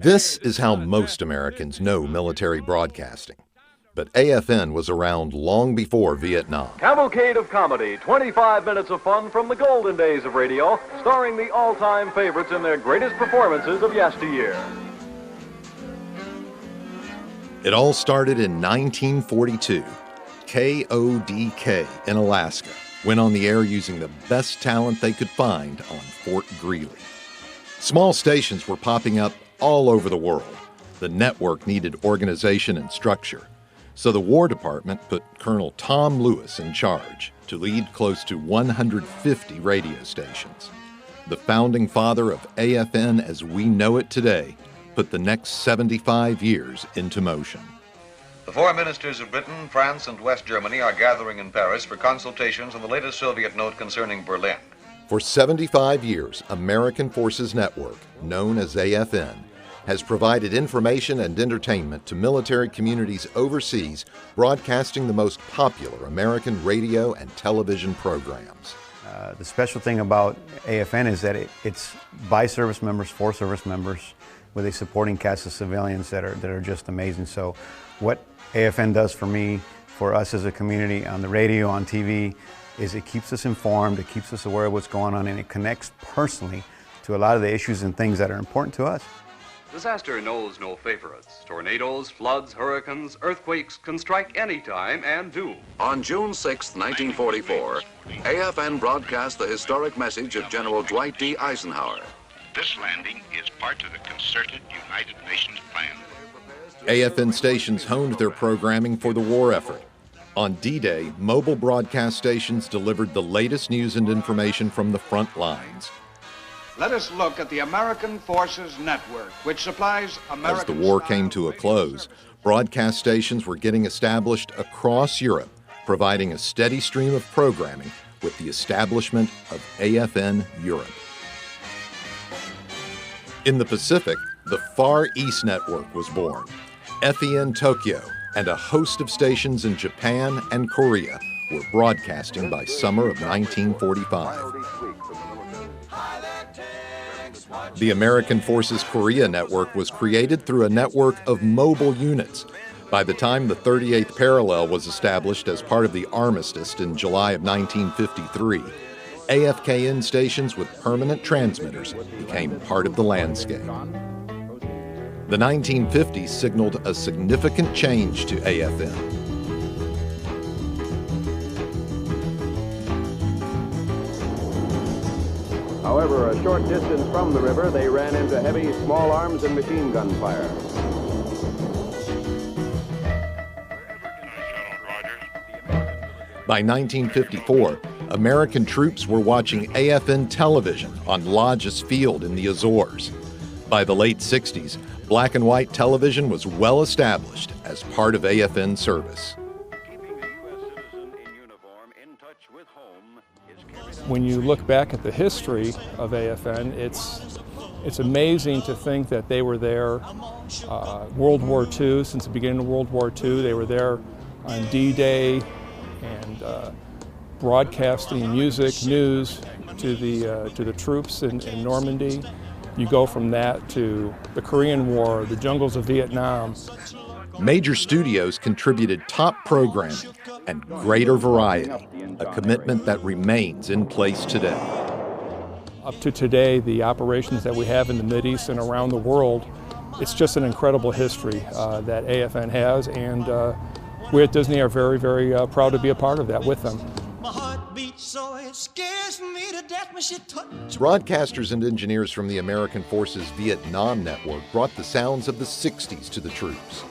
This is how most Americans know military broadcasting. But AFN was around long before Vietnam. Cavalcade of Comedy, 25 minutes of fun from the golden days of radio, starring the all-time favorites in their greatest performances of yesteryear. It all started in 1942. KODK in Alaska went on the air using the best talent they could find on Fort Greely. Small stations were popping up all over the world. The network needed organization and structure. So the War Department put Colonel Tom Lewis in charge to lead close to 150 radio stations. The founding father of AFN as we know it today put the next 75 years into motion. The four ministers of Britain, France, and West Germany are gathering in Paris for consultations on the latest Soviet note concerning Berlin. For 75 years, American Forces Network, known as AFN, has provided information and entertainment to military communities overseas, broadcasting the most popular American radio and television programs. The special thing about AFN is that it's by service members, for service members, with a supporting cast of civilians that are just amazing. So what AFN does for me, for us as a community on the radio, on TV, is it keeps us informed, it keeps us aware of what's going on, and it connects personally to a lot of the issues and things that are important to us. Disaster knows no favorites. Tornadoes, floods, hurricanes, earthquakes can strike anytime and do. On June 6, 1944, AFN broadcast the historic message of General Dwight D. Eisenhower. This landing is part of the concerted United Nations plan. AFN stations honed their programming for the war effort. On D-Day, mobile broadcast stations delivered the latest news and information from the front lines. Let us look at the American Forces Network, which supplies American... As the war came to a close, broadcast stations were getting established across Europe, providing a steady stream of programming with the establishment of AFN Europe. In the Pacific, the Far East Network was born. FEN Tokyo and a host of stations in Japan and Korea were broadcasting by summer of 1945. The American Forces Korea Network was created through a network of mobile units. By the time the 38th parallel was established as part of the armistice in July of 1953, AFKN stations with permanent transmitters became part of the landscape. The 1950s signaled a significant change to AFN. However, a short distance from the river, they ran into heavy small arms and machine gun fire. By 1954, American troops were watching AFN television on Lodges Field in the Azores. By the late 60s, black and white television was well established as part of AFN service. When you look back at the history of AFN, it's amazing to think that they were there World War II, since the beginning of World War II. They were there on D-Day and broadcasting music, news to the troops in Normandy. You go from that to the Korean War, the jungles of Vietnam. Major studios contributed top programming and greater variety, a commitment that remains in place today. Up to today, the operations that we have in the Mideast and around the world, it's just an incredible history that AFN has, and we at Disney are very, very proud to be a part of that with them. Broadcasters and engineers from the American Forces Vietnam Network brought the sounds of the 60s to the troops.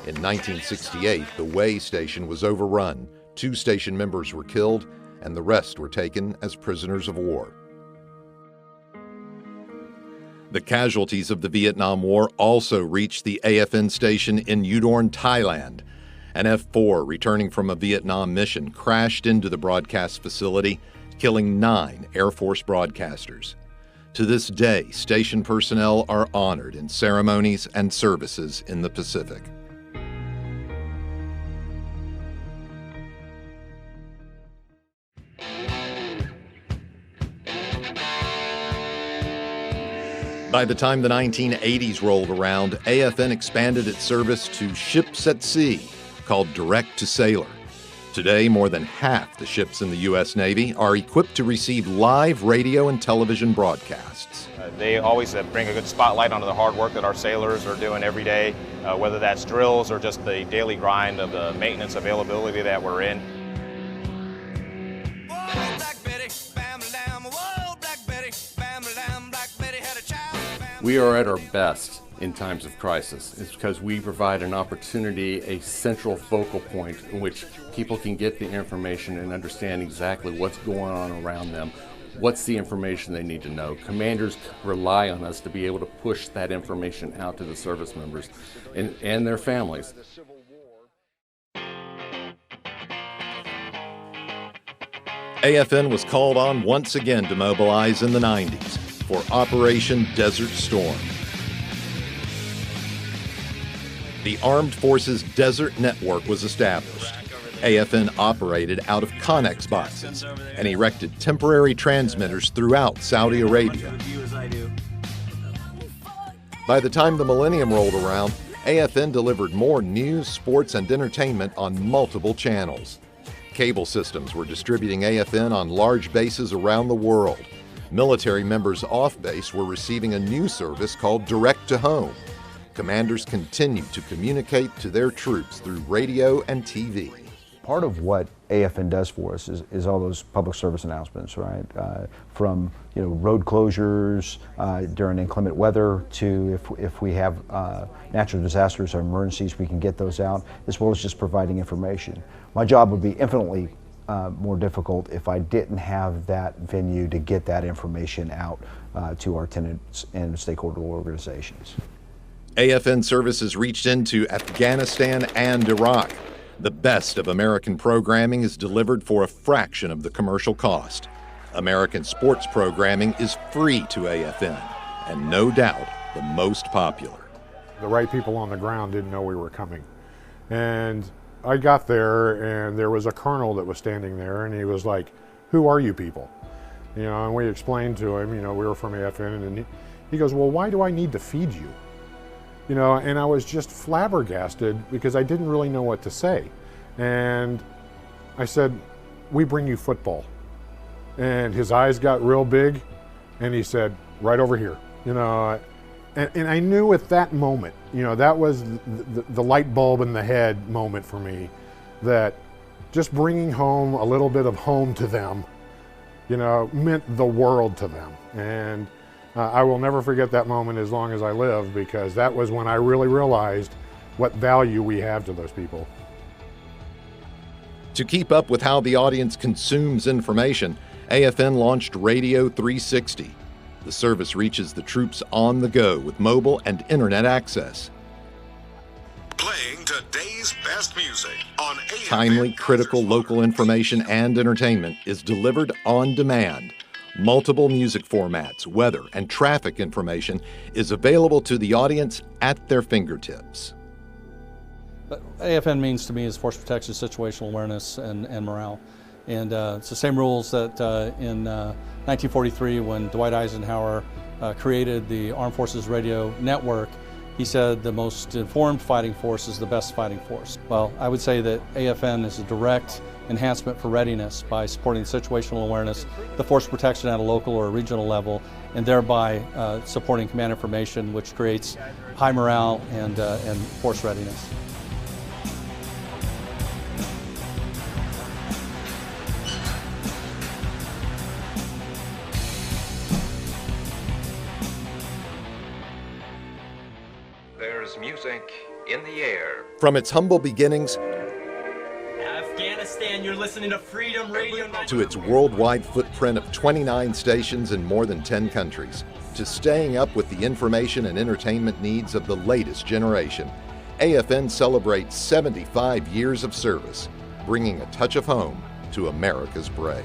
In 1968, the Way station was overrun, 2 station members were killed, and the rest were taken as prisoners of war. The casualties of the Vietnam War also reached the AFN station in Udorn, Thailand. An F-4 returning from a Vietnam mission crashed into the broadcast facility, killing 9 Air Force broadcasters. To this day, station personnel are honored in ceremonies and services in the Pacific. By the time the 1980s rolled around, AFN expanded its service to ships at sea, called Direct to Sailor. Today, more than half the ships in the U.S. Navy are equipped to receive live radio and television broadcasts. They always bring a good spotlight onto the hard work that our sailors are doing every day, whether that's drills or just the daily grind of the maintenance availability that we're in. We are at our best in times of crisis. It's because we provide an opportunity, a central focal point in which people can get the information and understand exactly what's going on around them. What's the information they need to know? Commanders rely on us to be able to push that information out to the service members and their families. AFN was called on once again to mobilize in the 90s for Operation Desert Storm. The Armed Forces Desert Network was established. AFN operated out of Connex boxes and erected temporary transmitters throughout Saudi Arabia. By the time the millennium rolled around, AFN delivered more news, sports, and entertainment on multiple channels. Cable systems were distributing AFN on large bases around the world. Military members off base were receiving a new service called Direct to Home. Commanders continued to communicate to their troops through radio and TV. Part of what AFN does for us is all those public service announcements, right? From road closures during inclement weather to if we have natural disasters or emergencies, we can get those out, as well as just providing information. My job would be infinitely more difficult if I didn't have that venue to get that information out to our tenants and stakeholder organizations. AFN services reached into Afghanistan and Iraq. The best of American programming is delivered for a fraction of the commercial cost. American sports programming is free to AFN, and no doubt the most popular. The right people on the ground didn't know we were coming. And I got there, and there was a colonel that was standing there, and he was like, "Who are you people?" And we explained to him, we were from AFN, and he goes, "Well, why do I need to feed you?" And I was just flabbergasted because I didn't really know what to say. And I said, "We bring you football." And his eyes got real big, and he said, "Right over here." And I knew at that moment, that was the light bulb in the head moment for me, that just bringing home a little bit of home to them, meant the world to them. And I will never forget that moment as long as I live, because that was when I really realized what value we have to those people. To keep up with how the audience consumes information, AFN launched Radio 360. The service reaches the troops on the go with mobile and internet access. Playing today's best music on AFN. Timely, critical local information and entertainment is delivered on demand. Multiple music formats, weather, and traffic information is available to the audience at their fingertips. AFN means to me is force protection, situational awareness, and morale. And it's the same rules that in 1943, when Dwight Eisenhower created the Armed Forces Radio Network, he said the most informed fighting force is the best fighting force. Well, I would say that AFN is a direct enhancement for readiness by supporting situational awareness, the force protection at a local or regional level, and thereby supporting command information, which creates high morale and force readiness. There's music in the air. From its humble beginnings Afghanistan, you're listening to Freedom Radio. To its worldwide footprint of 29 stations in more than 10 countries, to staying up with the information and entertainment needs of the latest generation, AFN celebrates 75 years of service, bringing a touch of home to America's brave.